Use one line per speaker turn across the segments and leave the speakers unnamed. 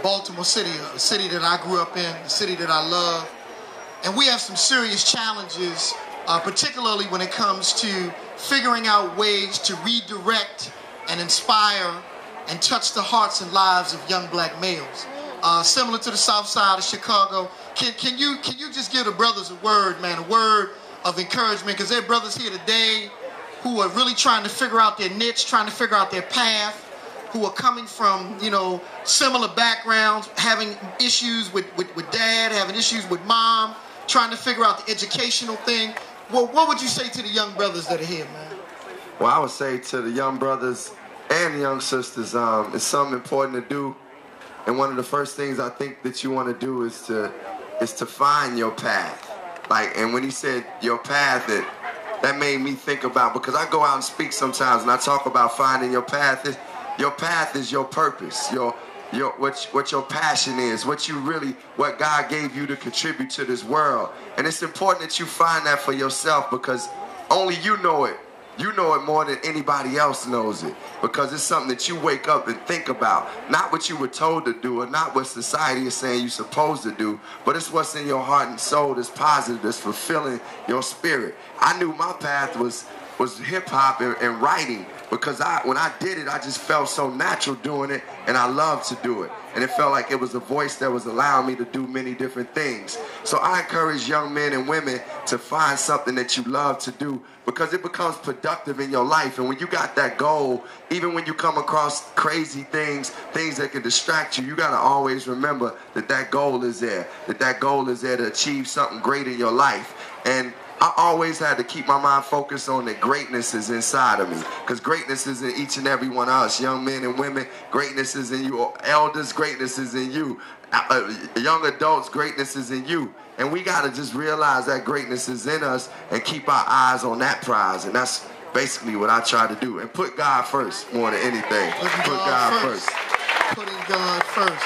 Baltimore City, a city that I grew up in, a city that I love. And we have some serious challenges, particularly when it comes to figuring out ways to redirect and inspire and touch the hearts and lives of young black males. Similar to the south side of Chicago. Can you just give the brothers a word, man, a word of encouragement? Because there are brothers here today who are really trying to figure out their niche, trying to figure out their path, who are coming from, similar backgrounds, having issues with dad, having issues with mom, trying to figure out the educational thing. Well, what would you say to the young brothers that are here, man?
Well, I would say to the young brothers and young sisters, it's something important to do. And one of the first things I think that you want to do is to find your path. And when he said your path, that made me think about, because I go out and speak sometimes and I talk about finding your path. Your path is your purpose, what your passion is, what God gave you to contribute to this world. And it's important that you find that for yourself, because only you know it. You know it more than anybody else knows it, because it's something that you wake up and think about. Not what you were told to do, or not what society is saying you're supposed to do, but it's what's in your heart and soul that's positive, that's fulfilling your spirit. I knew my path was hip-hop and writing, because when I did it, I just felt so natural doing it, and I loved to do it. And it felt like it was a voice that was allowing me to do many different things. So I encourage young men and women to find something that you love to do, because it becomes productive in your life. And when you got that goal, even when you come across crazy things that can distract you, you got to always remember that goal is there, that goal is there to achieve something great in your life. And I always had to keep my mind focused on that greatness is inside of me, because greatness is in each and every one of us, young men and women. Greatness is in you. Elders, greatness is in you. Young adults, greatness is in you. And we got to just realize that greatness is in us and keep our eyes on that prize. And that's basically what I try to do. And put God first more than anything. Put God first.
Putting God first.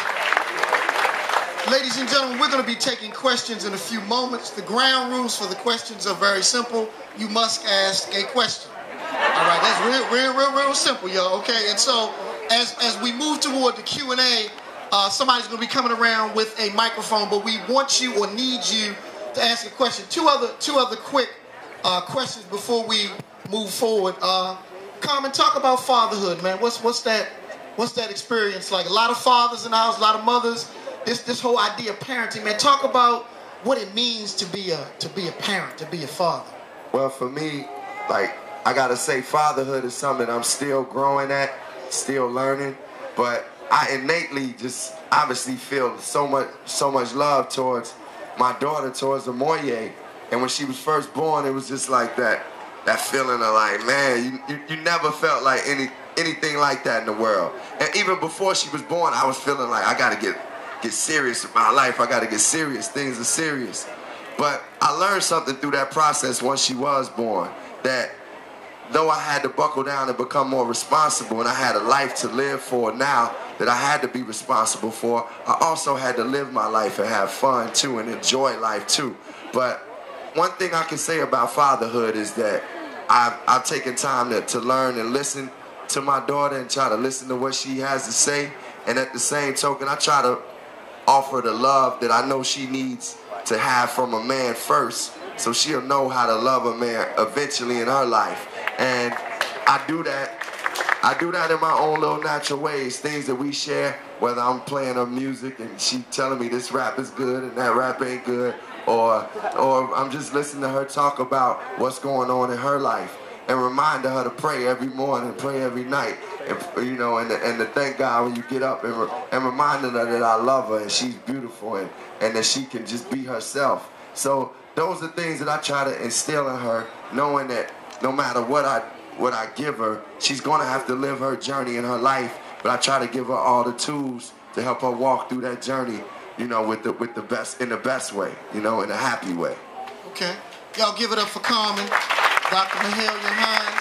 Ladies and gentlemen, we're going to be taking questions in a few moments. The ground rules for the questions are very simple. You must ask a question. All right, that's real simple, y'all, okay? And so as we move toward the Q&A, somebody's going to be coming around with a microphone, but we want you or need you to ask a question. Two other quick questions before we move forward. Carmen, talk about fatherhood, man. What's that experience like? A lot of fathers in the house, a lot of mothers. This whole idea of parenting, man. Talk about what it means to be a parent, to be a father.
Well, for me, I gotta say, fatherhood is something I'm still growing at, still learning, but I innately just obviously feel so much love towards my daughter, towards Amoye. And when she was first born, it was just like that feeling of like, man, you never felt like anything like that in the world. And even before she was born, I was feeling like I gotta get serious in my life. I gotta get serious. Things are serious. But I learned something through that process once she was born, that though I had to buckle down and become more responsible, and I had a life to live for now that I had to be responsible for, I also had to live my life and have fun too and enjoy life too. But one thing I can say about fatherhood is that I've taken time to learn and listen to my daughter and try to listen to what she has to say. And at the same token, I try to offer the love that I know she needs to have from a man first, so she'll know how to love a man eventually in her life. And I do that in my own little natural ways, things that we share, whether I'm playing her music and she telling me this rap is good and that rap ain't good, or I'm just listening to her talk about what's going on in her life, and reminding her to pray every morning, pray every night, and and to thank God when you get up, and reminding her that I love her and she's beautiful and that she can just be herself. So those are things that I try to instill in her, knowing that no matter what I give her, she's gonna have to live her journey in her life. But I try to give her all the tools to help her walk through that journey, with the best, in the best way, in a happy way.
Okay, y'all give it up for Carmen, Dr. Mahalia Hines.